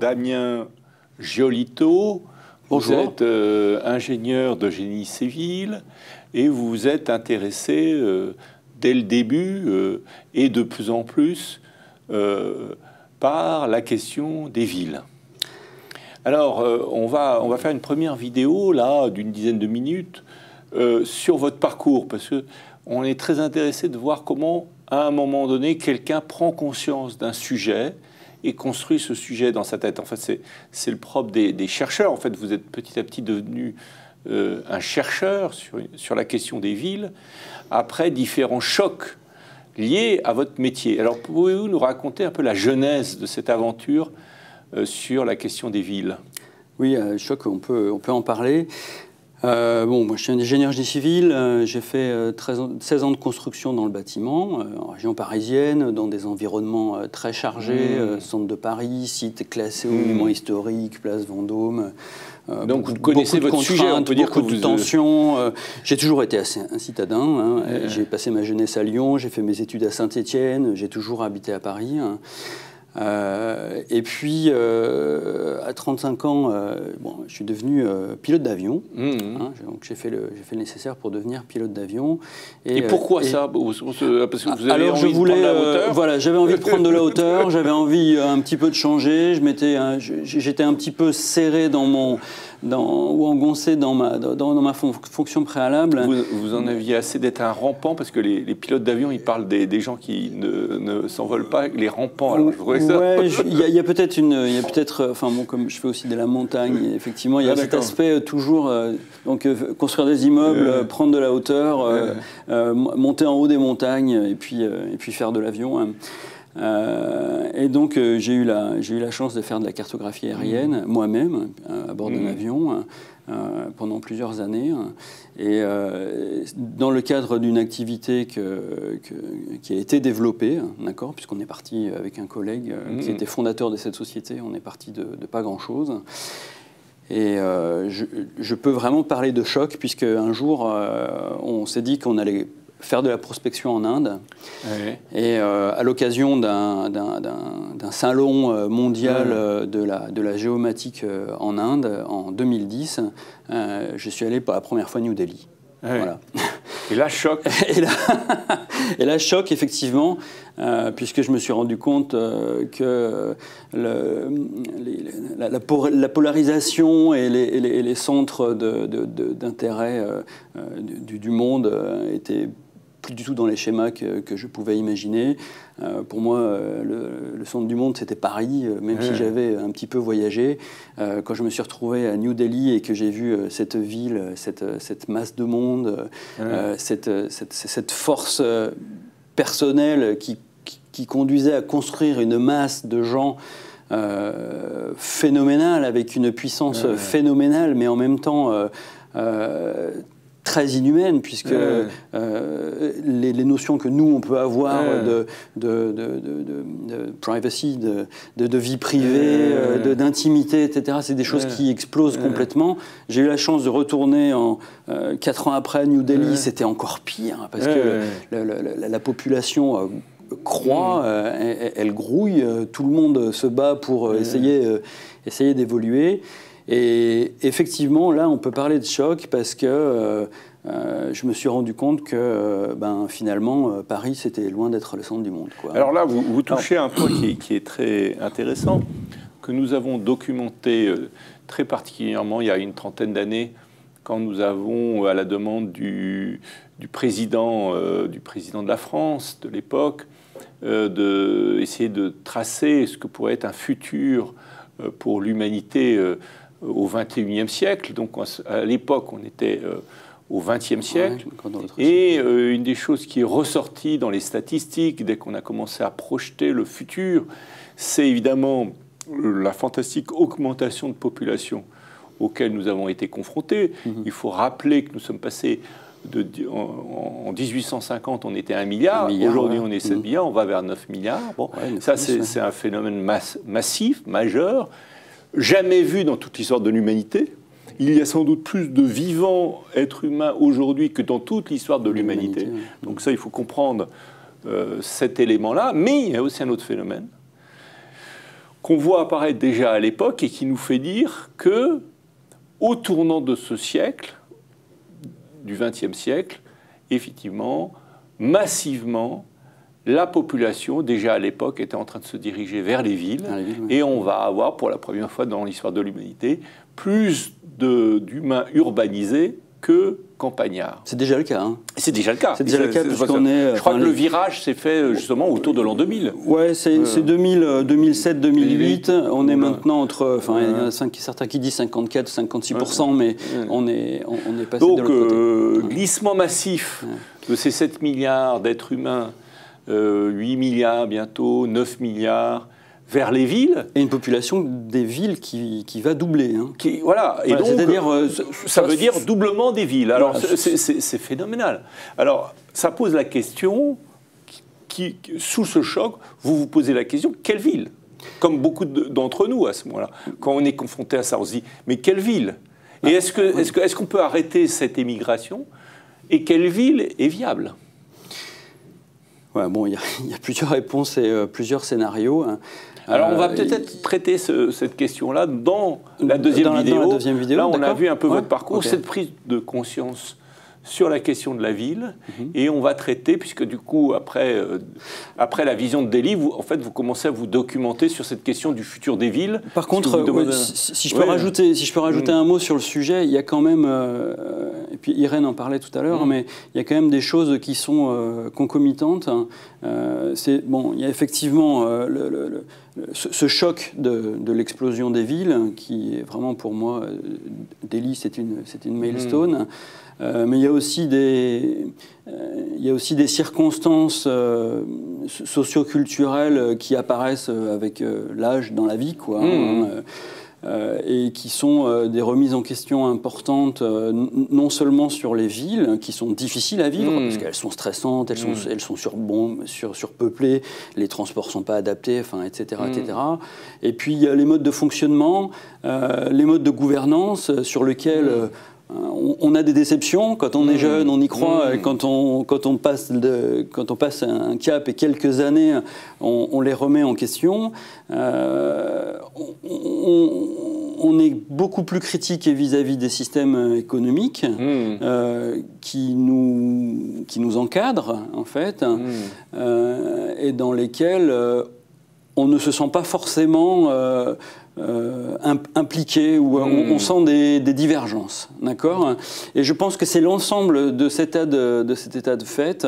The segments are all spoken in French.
Damien Giolito. Vous Bonjour. êtes ingénieur de génie civil et vous vous êtes intéressé dès le début et de plus en plus par la question des villes. Alors, on va faire une première vidéo, là, d'une dizaine de minutes, sur votre parcours, parce qu'on est très intéressé de voir comment, à un moment donné, quelqu'un prend conscience d'un sujet et construit ce sujet dans sa tête. En fait, c'est le propre des chercheurs. En fait, vous êtes petit à petit devenu un chercheur sur la question des villes, après différents chocs liés à votre métier. Alors, pouvez-vous nous raconter un peu la genèse de cette aventure sur la question des villes? Oui, choc, on peut en parler. Bon, moi, je suis un ingénieur génie civil. J'ai fait 16 ans de construction dans le bâtiment, en région parisienne, dans des environnements très chargés, centre de Paris, site classé au monument historique, place Vendôme. Donc, vous connaissez votre sujet, on peut dire que beaucoup de tensions. J'ai toujours été assez un citadin. Hein. J'ai passé ma jeunesse à Lyon, j'ai fait mes études à Saint-Étienne, j'ai toujours habité à Paris. Hein. Et puis, à 35 ans, bon, je suis devenu pilote d'avion. Hein, donc, j'ai fait le nécessaire pour devenir pilote d'avion. Et pourquoi ça? Parce que vous avez envie de prendre la hauteur. Voilà, j'avais envie de prendre de la hauteur, j'avais envie un petit peu de changer. J'étais un petit peu serré ou engoncé dans ma fonction préalable. Vous en aviez assez d'être un rampant, parce que les pilotes d'avion, ils parlent des gens qui ne s'envolent pas, les rampants. Alors, je voudrais ça. Ouais, il y a peut-être, enfin bon, comme je fais aussi de la montagne, effectivement, il y a cet aspect toujours, donc construire des immeubles, prendre de la hauteur, monter en haut des montagnes, et puis faire de l'avion. Hein. Et donc j'ai eu la chance de faire de la cartographie aérienne moi-même à bord d'un avion pendant plusieurs années, et dans le cadre d'une activité qui a été développée, d'accord, puisqu'on est parti avec un collègue qui était fondateur de cette société, on est parti de pas grand-chose. Et je peux vraiment parler de choc, puisque un jour on s'est dit qu'on allait faire de la prospection en Inde. Ouais. Et à l'occasion d'un salon mondial de la géomatique en Inde, en 2010, je suis allé pour la première fois à New Delhi. Ouais. Voilà. Et là, choc. Et là, choc, effectivement, puisque je me suis rendu compte que la polarisation et les centres d'intérêt du monde étaient plus du tout dans les schémas que je pouvais imaginer. Pour moi, le centre du monde, c'était Paris, même si j'avais un petit peu voyagé. Quand je me suis retrouvé à New Delhi et que j'ai vu cette ville, cette masse de monde, cette force personnelle qui conduisait à construire une masse de gens phénoménale, avec une puissance phénoménale, mais en même temps très inhumaine, puisque les notions que nous, on peut avoir de privacy, de vie privée, d'intimité, etc., c'est des choses qui explosent complètement. J'ai eu la chance de retourner 4 ans après à New Delhi, c'était encore pire, parce que la population croît, elle grouille, tout le monde se bat pour essayer d'évoluer. Et effectivement, là, on peut parler de choc, parce que je me suis rendu compte que finalement, Paris, c'était loin d'être le centre du monde, quoi. Alors là, vous touchez un point qui est très intéressant, que nous avons documenté très particulièrement il y a une trentaine d'années, quand nous avons, à la demande du président de la France de l'époque, essayer de tracer ce que pourrait être un futur pour l'humanité au XXIe siècle. Donc à l'époque, on était au XXe siècle. Et une des choses qui est ressortie dans les statistiques, dès qu'on a commencé à projeter le futur, c'est évidemment la fantastique augmentation de population auquel nous avons été confrontés. Il faut rappeler que nous sommes passés en 1850, on était 1 milliard. Aujourd'hui, on est 7 milliards. On va vers 9 milliards. Bon, ça, c'est un phénomène massif, majeur, jamais vu dans toute l'histoire de l'humanité. Il y a sans doute plus de vivants êtres humains aujourd'hui que dans toute l'histoire de l'humanité. Donc ça, il faut comprendre cet élément-là. Mais il y a aussi un autre phénomène. qu'on voit apparaître déjà à l'époque et qui nous fait dire que, au tournant de ce siècle, du XXe siècle, effectivement, massivement, la population, déjà à l'époque, était en train de se diriger vers les villes. Et on va avoir, pour la première fois dans l'histoire de l'humanité, plus d'humains urbanisés que campagnards. C'est déjà le cas. Hein. C'est déjà le cas. C'est déjà le cas parce qu'on est... Je crois que le virage s'est fait justement autour de l'an 2000. Ouais, c'est 2007, 2008. On est maintenant entre... Enfin, il y en a certains qui disent 54, 56%, mais on est passé de l'autre côté. Glissement massif de ces 7 milliards d'êtres humains, 8 milliards bientôt, 9 milliards... vers les villes. Et une population des villes qui va doubler. Hein. Voilà. Et donc, ça veut dire doublement des villes. Alors, c'est phénoménal. Alors, ça pose la question, sous ce choc, vous vous posez la question, quelle ville? Comme beaucoup d'entre nous à ce moment-là. Quand on est confronté à ça, on se dit, mais quelle ville? Et est-ce qu'on peut arrêter cette émigration? Et quelle ville est viable? Ouais, bon, il y a plusieurs réponses et plusieurs scénarios. Hein. Alors, on va peut-être traiter cette question-là dans la deuxième vidéo. Là, on a vu un peu votre parcours, cette prise de conscience sur la question de la ville. Et on va traiter, puisque du coup, après la vision de Delhi, vous commencez à vous documenter sur cette question du futur des villes. Par contre, si je peux rajouter un mot sur le sujet, il y a quand même, et puis Irène en parlait tout à l'heure, mais il y a quand même des choses qui sont concomitantes. Bon, il y a effectivement ce choc de l'explosion des villes, qui est vraiment pour moi, Delhi, c'est une milestone. Mais il y a aussi des circonstances socio-culturelles qui apparaissent avec l'âge dans la vie, quoi. Et qui sont des remises en question importantes, non seulement sur les villes, qui sont difficiles à vivre, parce qu'elles sont stressantes, elles sont surpeuplées, les transports ne sont pas adaptés, enfin, etc., etc. Et puis il y a les modes de fonctionnement, les modes de gouvernance sur lesquels... on a des déceptions quand on est jeune, on y croit. Quand on passe un cap et quelques années, on les remet en question. On est beaucoup plus critique vis-à-vis des systèmes économiques qui nous encadrent, en fait, et dans lesquels on ne se sent pas forcément impliqué, ou on sent des divergences, d'accord? Et je pense que c'est l'ensemble de cet état de fait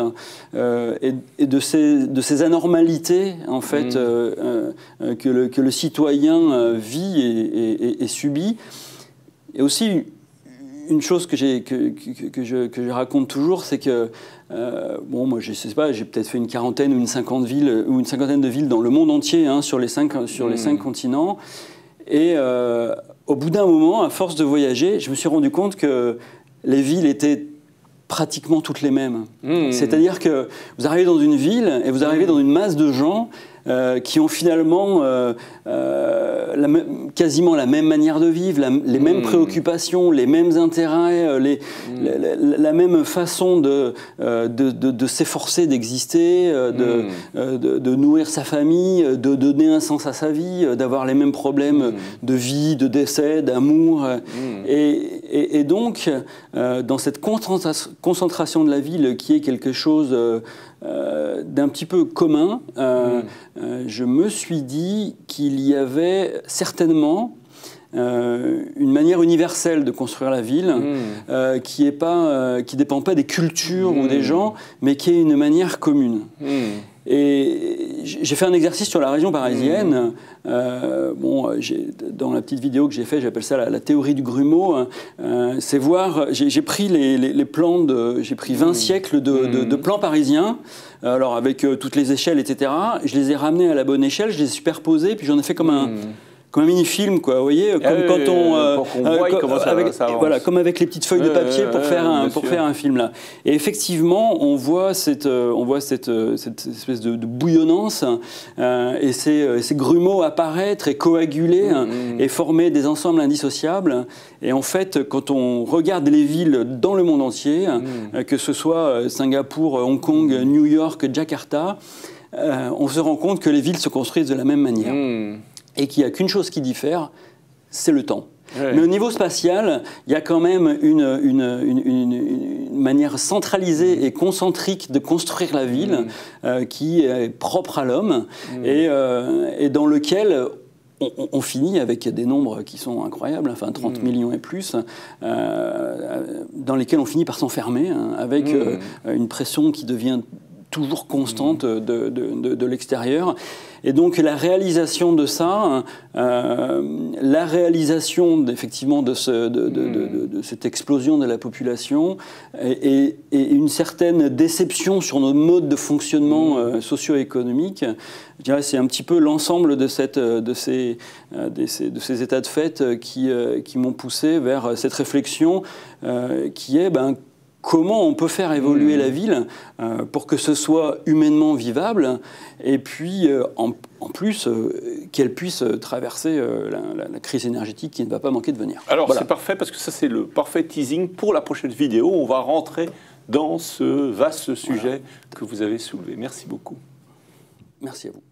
et de ces anormalités, en fait, que le citoyen vit et subit. Et aussi, une chose que je raconte toujours, c'est que bon, moi, je sais pas, j'ai peut-être fait une quarantaine ou une cinquantaine de villes dans le monde entier, hein, sur les 5 continents. Et au bout d'un moment, à force de voyager, je me suis rendu compte que les villes étaient pratiquement toutes les mêmes. C'est-à-dire que vous arrivez dans une ville et vous arrivez dans une masse de gens qui ont finalement quasiment la même manière de vivre, les mêmes préoccupations, les mêmes intérêts, la même façon de s'efforcer d'exister, de nourrir sa famille, de donner un sens à sa vie, d'avoir les mêmes problèmes de vie, de décès, d'amour. Et donc, dans cette concentration de la ville qui est quelque chose d'un petit peu commun, je me suis dit qu'il y avait certainement une manière universelle de construire la ville qui dépend pas des cultures ou des gens, mais qui est une manière commune. Et j'ai fait un exercice sur la région parisienne. Bon, dans la petite vidéo que j'ai faite, j'appelle ça la théorie du grumeau. C'est voir, j'ai pris les plans j'ai pris 20 siècles de plans parisiens, alors avec toutes les échelles, etc. Je les ai ramenés à la bonne échelle, je les ai superposés, puis j'en ai fait comme un mini-film, quoi, vous voyez, comme avec les petites feuilles de papier pour faire un film là. Et effectivement, on voit cette espèce de bouillonnance et ces grumeaux apparaître et coaguler et former des ensembles indissociables. Et en fait, quand on regarde les villes dans le monde entier, que ce soit Singapour, Hong Kong, New York, Jakarta, on se rend compte que les villes se construisent de la même manière. et qu'il n'y a qu'une chose qui diffère, c'est le temps. Ouais. Mais au niveau spatial, il y a quand même une manière centralisée et concentrique de construire la ville qui est propre à l'homme et dans lequel on finit avec des nombres qui sont incroyables, enfin 30 millions et plus, dans lesquels on finit par s'enfermer, hein, avec une pression qui devient toujours constante de l'extérieur. Et donc la réalisation de ça, la réalisation effectivement de cette explosion de la population et une certaine déception sur nos modes de fonctionnement socio-économique, je dirais c'est un petit peu l'ensemble de ces états de fait qui m'ont poussé vers cette réflexion qui est comment on peut faire évoluer la ville pour que ce soit humainement vivable et puis en plus qu'elle puisse traverser la crise énergétique qui ne va pas manquer de venir. Alors voilà. C'est parfait parce que ça c'est le parfait teasing pour la prochaine vidéo. On va rentrer dans ce vaste sujet que vous avez soulevé. Merci beaucoup. Merci à vous.